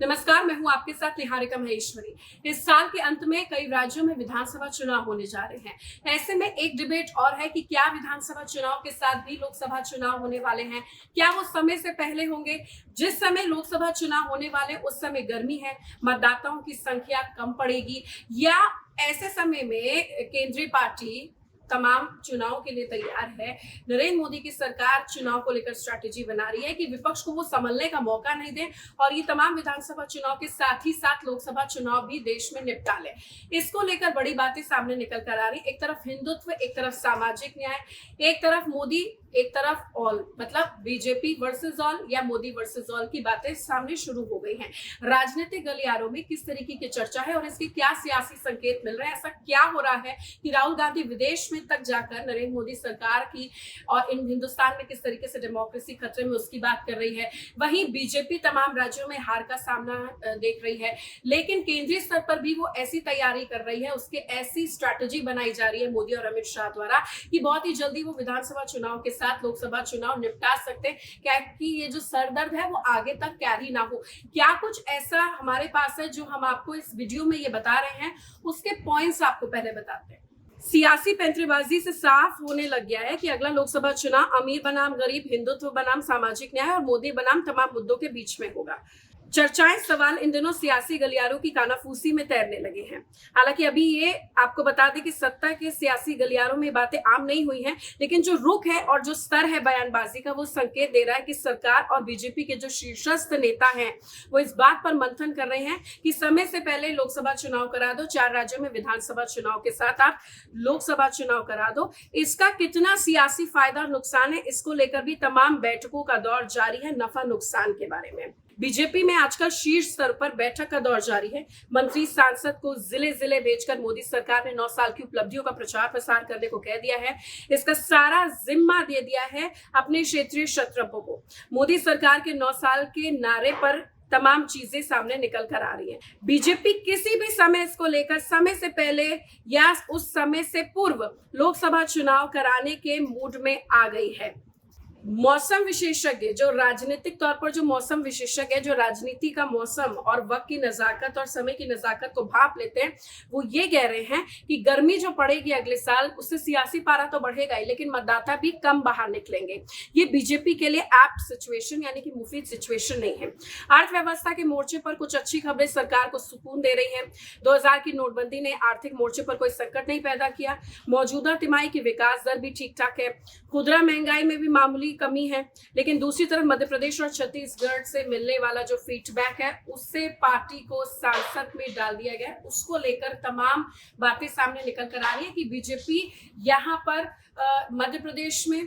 नमस्कार, मैं हूं आपके साथ निहारिका महेश्वरी। इस साल के अंत में कई राज्यों में विधानसभा चुनाव होने जा रहे हैं। ऐसे में एक डिबेट और है कि क्या विधानसभा चुनाव के साथ भी लोकसभा चुनाव होने वाले हैं। क्या वो समय से पहले होंगे? जिस समय लोकसभा चुनाव होने वाले उस समय गर्मी है, मतदाताओं की संख्या कम पड़ेगी, या ऐसे समय में केंद्रीय पार्टी तमाम चुनाव के लिए तैयार है। नरेंद्र मोदी की सरकार चुनाव को लेकर स्ट्रैटेजी बना रही है कि विपक्ष को वो संभलने का मौका नहीं दे और ये तमाम विधानसभा चुनाव के साथ ही साथ लोकसभा चुनाव भी देश में निपटा ले। इसको लेकर बड़ी बातें सामने निकल कर आ रही। एक तरफ हिंदुत्व, एक तरफ सामाजिक न्याय, एक तरफ मोदी, एक तरफ ऑल, मतलब बीजेपी वर्सेस ऑल या मोदी वर्सेस ऑल की बातें सामने शुरू हो गई हैं। राजनीतिक गलियारों में किस तरीके की चर्चा है और इसके क्या सियासी संकेत मिल रहे हैं? ऐसा क्या हो रहा है कि राहुल गांधी विदेश में तक जाकर नरेंद्र मोदी सरकार की और इन हिंदुस्तान में किस तरीके से डेमोक्रेसी खतरे में उसकी बात कर रही है। वहीं बीजेपी तमाम राज्यों में हार का सामना देख रही है, लेकिन केंद्रीय स्तर पर भी वो ऐसी तैयारी कर रही है, उसके ऐसी स्ट्रैटेजी बनाई जा रही है मोदी और अमित शाह द्वारा कि बहुत ही जल्दी वो विधानसभा चुनाव के साथ लोकसभा चुनाव निपटा सकते हैं, क्या कि ये जो सरदर्द है वो आगे तक कैरी ना हो। क्या कुछ ऐसा हमारे पास है जो हम आपको इस वीडियो में ये बता रहे हैं, उसके पॉइंट्स आपको पहले बताते हैं। सियासी पैंतरेबाजी से साफ होने लग गया है कि अगला लोकसभा चुनाव अमीर बनाम गरीब, हिंदुत्व बनाम सामाजिक न्याय और मोदी बनाम तमाम मुद्दों के बीच में होगा। चर्चाएं, सवाल इन दिनों सियासी गलियारों की कानाफूसी में तैरने लगे हैं। हालांकि अभी ये आपको बता दें कि सत्ता के सियासी गलियारों में बातें आम नहीं हुई हैं, लेकिन जो रुख है और जो स्तर है बयानबाजी का, वो संकेत दे रहा है कि सरकार और बीजेपी के जो शीर्षस्थ नेता हैं वो इस बात पर मंथन कर रहे हैं कि समय से पहले लोकसभा चुनाव करा दो। 4 राज्यों में विधानसभा चुनाव के साथ आप लोकसभा चुनाव करा दो। इसका कितना सियासी फायदा और नुकसान है, इसको लेकर भी तमाम बैठकों का दौर जारी है। नफा नुकसान के बारे में बीजेपी में आजकल शीर्ष स्तर पर बैठक का दौर जारी है। मंत्री सांसद को जिले जिले भेजकर मोदी सरकार ने 9 साल की उपलब्धियों का प्रचार प्रसार करने को कह दिया है। इसका सारा जिम्मा दे दिया है अपने क्षेत्रीय क्षत्रपों को। मोदी सरकार के 9 साल के नारे पर तमाम चीजें सामने निकल कर आ रही है। बीजेपी किसी भी समय इसको लेकर समय से पहले या उस समय से पूर्व लोकसभा चुनाव कराने के मूड में आ गई है। मौसम विशेषज्ञ, जो राजनीतिक तौर पर जो मौसम विशेषज्ञ है, जो राजनीति का मौसम और वक्त की नजाकत और समय की नजाकत को भाप लेते हैं, वो ये कह रहे हैं कि गर्मी जो पड़ेगी अगले साल, उससे सियासी पारा तो बढ़ेगा ही, लेकिन मतदाता भी कम बाहर निकलेंगे। ये बीजेपी के लिए एप्ट सिचुएशन यानी कि मुफीद सिचुएशन नहीं है। अर्थव्यवस्था के मोर्चे पर कुछ अच्छी खबरें सरकार को सुकून दे रही है। 2000 की नोटबंदी ने आर्थिक मोर्चे पर कोई संकट नहीं पैदा किया। मौजूदा तिमाही की विकास दर भी ठीक ठाक है। खुदरा महंगाई में भी मामूली कमी है, लेकिन दूसरी तरफ मध्य प्रदेश और छत्तीसगढ़ से मिलने वाला जो फीडबैक है, उससे पार्टी को सांसद में डाल दिया गया। उसको लेकर तमाम बातें सामने निकल कर आ रही है कि बीजेपी यहाँ पर मध्य प्रदेश में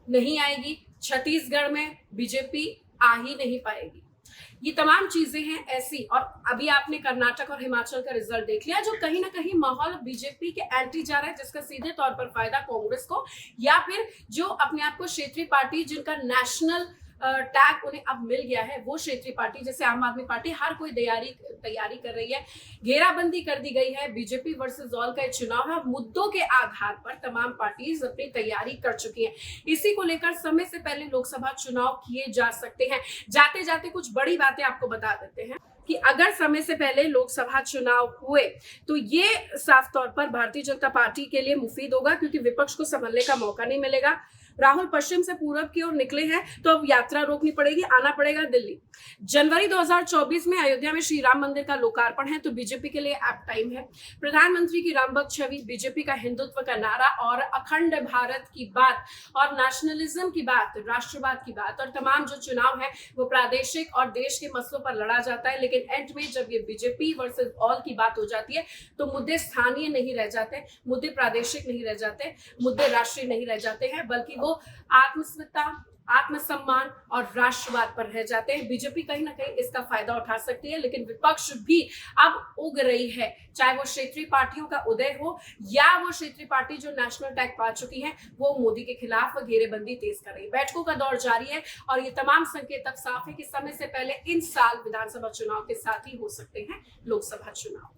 नहीं आएगी, छत्तीसगढ़ में बीजेपी आ ही नहीं पाएगी। ये तमाम चीजें हैं ऐसी। और अभी आपने कर्नाटक और हिमाचल का रिजल्ट देख लिया, जो कहीं ना कहीं माहौल बीजेपी के एंटी जा रहा है, जिसका सीधे तौर पर फायदा कांग्रेस को या फिर जो अपने आप को क्षेत्रीय पार्टी, जिनका नेशनल टैग उन्हें अब मिल गया है, वो क्षेत्रीय पार्टी जैसे आम आदमी पार्टी, हर कोई तैयारी कर रही है। घेराबंदी कर दी गई है। बीजेपी वर्सेस ऑल का चुनाव है और मुद्दों के आधार पर तमाम पार्टीज अपनी तैयारी कर चुकी हैं। इसी को लेकर समय से पहले लोकसभा चुनाव किए जा सकते हैं। जाते जाते कुछ बड़ी बातें आपको बता देते हैं कि अगर समय से पहले लोकसभा चुनाव हुए तो ये साफ तौर पर भारतीय जनता पार्टी के लिए मुफीद होगा, क्योंकि विपक्ष को संभलने का मौका नहीं मिलेगा। राहुल पश्चिम से पूरब की ओर निकले हैं तो अब यात्रा रोकनी पड़ेगी, आना पड़ेगा दिल्ली। जनवरी 2024 में अयोध्या में श्री राम मंदिर का लोकार्पण है, तो बीजेपी के लिए ऐप टाइम है। प्रधानमंत्री की रामभक्त छवि, बीजेपी का हिंदुत्व का नारा और अखंड भारत की बात और नेशनलिज्म की बात, राष्ट्रवाद की बात, और तमाम जो चुनाव है वो प्रादेशिक और देश के मसलों पर लड़ा जाता है, लेकिन एंड में जब ये बीजेपी वर्सेस ऑल की बात हो जाती है तो मुद्दे स्थानीय नहीं रह जाते, मुद्दे प्रादेशिक नहीं रह जाते, मुद्दे राष्ट्रीय नहीं रह जाते हैं, बल्कि वो आत्मस्मिता, आत्मसम्मान और राष्ट्रवाद पर रह जाते हैं। बीजेपी कहीं ना कहीं इसका फायदा उठा सकती है, लेकिन विपक्ष भी अब उग रही है, चाहे वो क्षेत्रीय पार्टियों का उदय हो या वो क्षेत्रीय पार्टी जो नेशनल टैग पा चुकी है, वो मोदी के खिलाफ घेरेबंदी तेज कर रही है। बैठकों का दौर जारी है और ये तमाम संकेत अब साफ है कि समय से पहले इन साल विधानसभा चुनाव के साथ ही हो सकते हैं लोकसभा चुनाव।